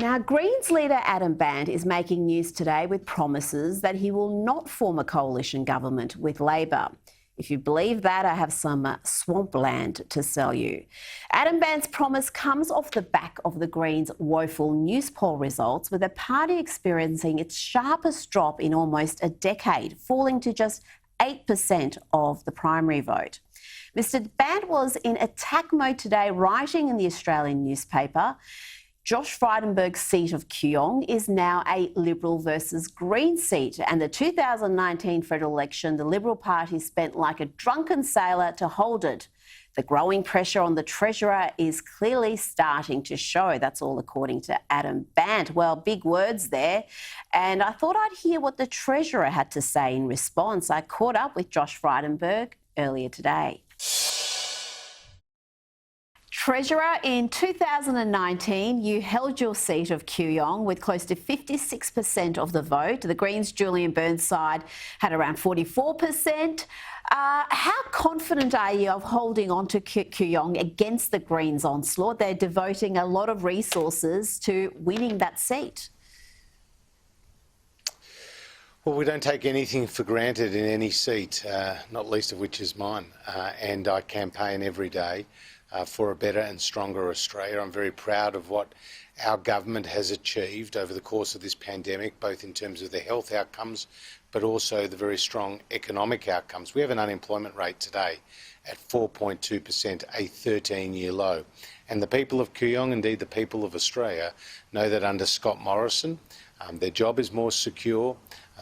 Now, Greens leader Adam Bandt is making news today with promises that he will not form a coalition government with Labor. If you believe that, I have some swampland to sell you. Adam Bandt's promise comes off the back of the Greens' woeful news poll results, with the party experiencing its sharpest drop in almost a decade, falling to just 8% of the primary vote. Mr. Bandt was in attack mode today, writing in the Australian newspaper, Josh Frydenberg's seat of Kooyong is now a Liberal versus Green seat, and the 2019 federal election, the Liberal Party spent like a drunken sailor to hold it. The growing pressure on the Treasurer is clearly starting to show. That's all according to Adam Bandt. Well, big words there. And I thought I'd hear what the Treasurer had to say in response. I caught up with Josh Frydenberg earlier today. Treasurer, in 2019, you held your seat of Kooyong with close to 56% of the vote. The Greens' Julian Burnside had around 44%. How confident are you of holding on to Kooyong against the Greens' onslaught? They're devoting a lot of resources to winning that seat. Well, we don't take anything for granted in any seat, not least of which is mine. And I campaign every day for a better and stronger Australia. I'm very proud of what our government has achieved over the course of this pandemic, both in terms of the health outcomes, but also the very strong economic outcomes. We have an unemployment rate today at 4.2%, a 13-year low. And the people of Kooyong, indeed the people of Australia, know that under Scott Morrison, their job is more secure,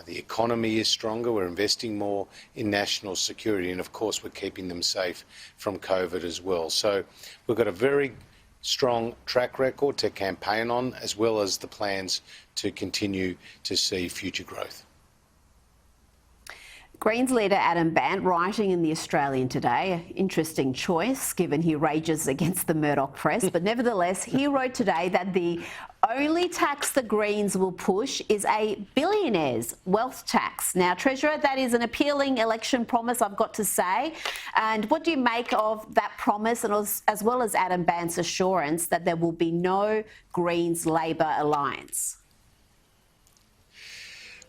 the economy is stronger, we're investing more in national security, and of course we're keeping them safe from COVID as well. So we've got a very strong track record to campaign on, as well as the plans to continue to see future growth. Greens leader Adam Bandt writing in the Australian today, interesting choice given he rages against the Murdoch press, but nevertheless he wrote today that the only tax the Greens will push is a billionaire's wealth tax. Now, Treasurer, that is an appealing election promise, I've got to say. And what do you make of that promise, and as well as Adam Bandt's assurance that there will be no Greens-Labor alliance?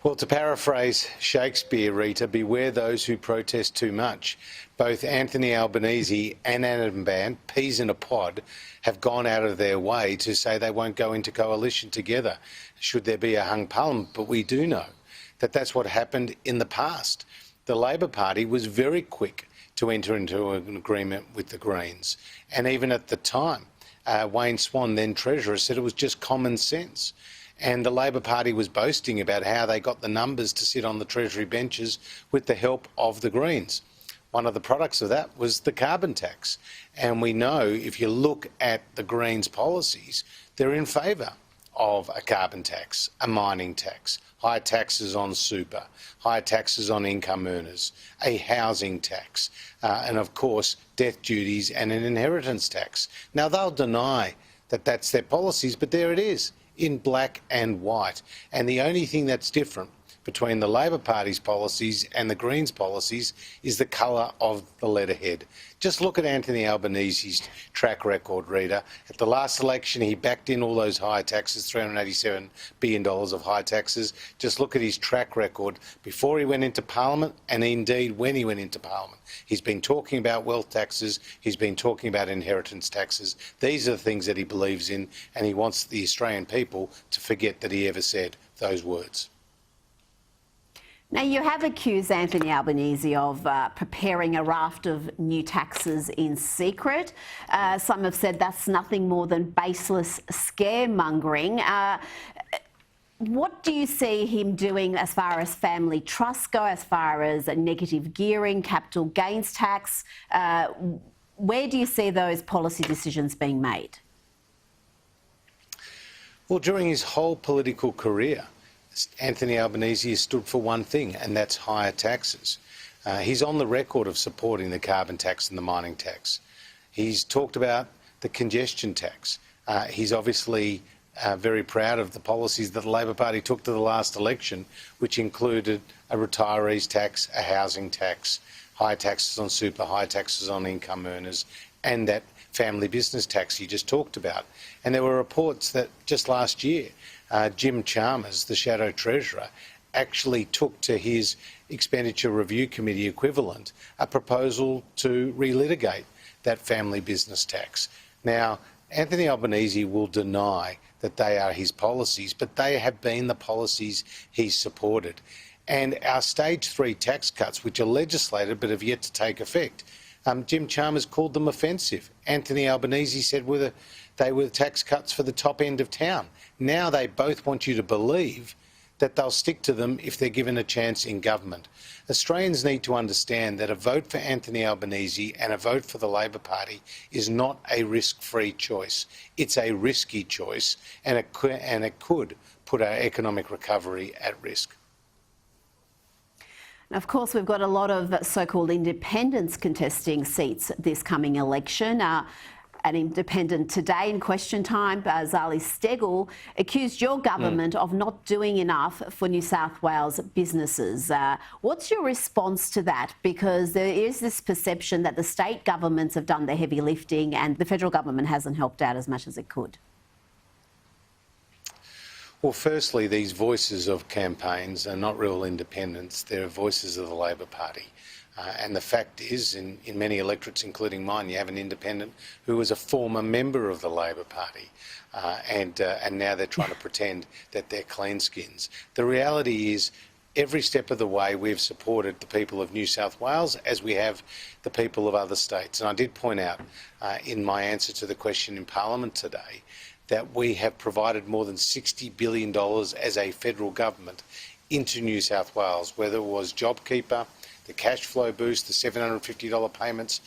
Well, to paraphrase Shakespeare, Rita, beware those who protest too much. Both Anthony Albanese and Adam Bandt, peas in a pod, have gone out of their way to say they won't go into coalition together should there be a hung parliament. But we do know that that's what happened in the past. The Labor Party was very quick to enter into an agreement with the Greens. And even at the time, Wayne Swan, then Treasurer, said it was just common sense. And the Labor Party was boasting about how they got the numbers to sit on the Treasury benches with the help of the Greens. One of the products of that was the carbon tax. And we know, if you look at the Greens' policies, they're in favour of a carbon tax, a mining tax, high taxes on super, high taxes on income earners, a housing tax, and of course, death duties and an inheritance tax. Now, they'll deny that that's their policies, but there it is, in black and white. And the only thing that's different between the Labor Party's policies and the Greens' policies is the colour of the letterhead. Just look at Anthony Albanese's track record, Rita. At the last election, he backed in all those high taxes, $387 billion of high taxes. Just look at his track record before he went into Parliament, and indeed when he went into Parliament. He's been talking about wealth taxes, he's been talking about inheritance taxes. These are the things that he believes in, and he wants the Australian people to forget that he ever said those words. Now, you have accused Anthony Albanese of preparing a raft of new taxes in secret. Some have said that's nothing more than baseless scaremongering. What do you see him doing as far as family trusts go, as far as negative gearing, capital gains tax? Where do you see those policy decisions being made? Well, during his whole political career, Anthony Albanese has stood for one thing, and that's higher taxes. He's on the record of supporting the carbon tax and the mining tax. He's talked about the congestion tax. He's obviously very proud of the policies that the Labor Party took to the last election, which included a retirees tax, a housing tax, high taxes on super, high taxes on income earners, and that family business tax you just talked about. And there were reports that just last year, Jim Chalmers, the Shadow Treasurer, actually took to his Expenditure Review Committee equivalent a proposal to relitigate that family business tax. Now, Anthony Albanese will deny that they are his policies, but they have been the policies he's supported. And our stage 3 tax cuts, which are legislated but have yet to take effect, Jim Chalmers called them offensive. Anthony Albanese said they were tax cuts for the top end of town. Now they both want you to believe that they'll stick to them if they're given a chance in government. Australians need to understand that a vote for Anthony Albanese and a vote for the Labor Party is not a risk-free choice. It's a risky choice, and it could put our economic recovery at risk. And of course, we've got a lot of so-called independents contesting seats this coming election. An independent today in Question Time, Zali Steggall, accused your government of not doing enough for New South Wales businesses. What's your response to that? Because there is this perception that the state governments have done the heavy lifting and the federal government hasn't helped out as much as it could. Well, firstly, these voices of campaigns are not real independents. They're voices of the Labor Party. And the fact is, in many electorates, including mine, you have an independent who was a former member of the Labor Party. And now they're trying to pretend that they're clean skins. The reality is, every step of the way we've supported the people of New South Wales as we have the people of other states. And I did point out in my answer to the question in Parliament today that we have provided more than $60 billion as a federal government into New South Wales, whether it was JobKeeper, the cash flow boost, the $750 payments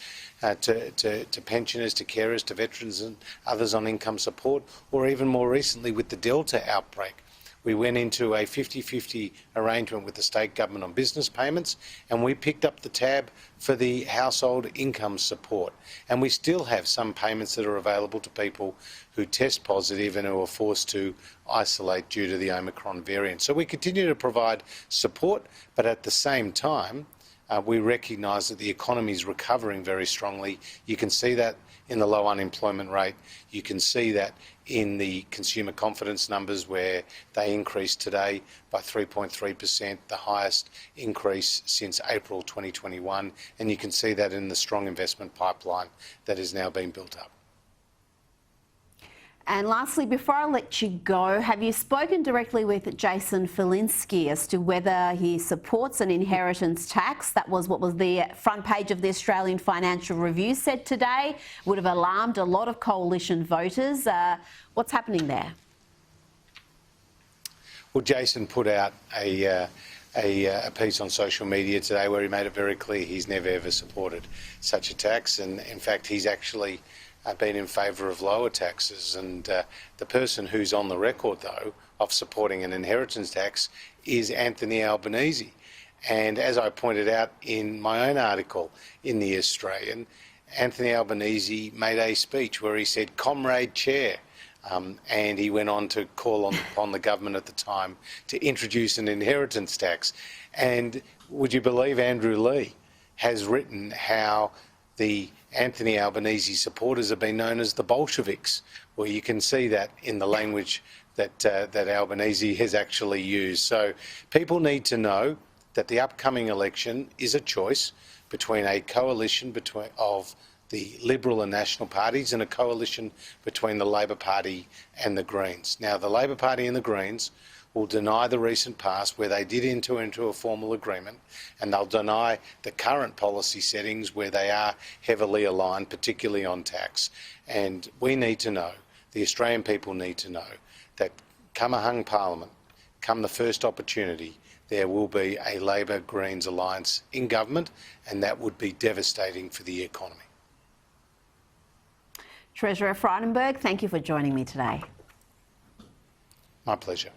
to pensioners, to carers, to veterans and others on income support, or even more recently with the Delta outbreak. We went into a 50-50 arrangement with the state government on business payments, and we picked up the tab for the household income support. And we still have some payments that are available to people who test positive and who are forced to isolate due to the Omicron variant. So we continue to provide support, but at the same time, we recognise that the economy is recovering very strongly. You can see that in the low unemployment rate. You can see that in the consumer confidence numbers, where they increased today by 3.3%, the highest increase since April 2021. And you can see that in the strong investment pipeline that is now being built up. And lastly, before I let you go, have you spoken directly with Jason Falinski as to whether he supports an inheritance tax? That was what was the front page of the Australian Financial Review said today. Would have alarmed a lot of coalition voters. What's happening there? Well, Jason put out a piece on social media today where he made it very clear he's never ever supported such a tax, and in fact he's actually been in favour of lower taxes. And the person who's on the record, though, of supporting an inheritance tax is Anthony Albanese. And as I pointed out in my own article in The Australian, Anthony Albanese made a speech where he said, "Comrade Chair," and he went on to call upon the government at the time to introduce an inheritance tax. And would you believe Andrew Lee has written how the Anthony Albanese supporters have been known as the Bolsheviks? Well, you can see that in the language that Albanese has actually used. So people need to know that the upcoming election is a choice between a coalition of the Liberal and National parties and a coalition between the Labor Party and the Greens. Now, the Labor Party and the Greens will deny the recent past where they did enter into a formal agreement, and they'll deny the current policy settings where they are heavily aligned, particularly on tax. And we need to know, the Australian people need to know, that come a hung parliament, come the first opportunity, there will be a Labor-Greens alliance in government, and that would be devastating for the economy. Treasurer Frydenberg, thank you for joining me today. My pleasure.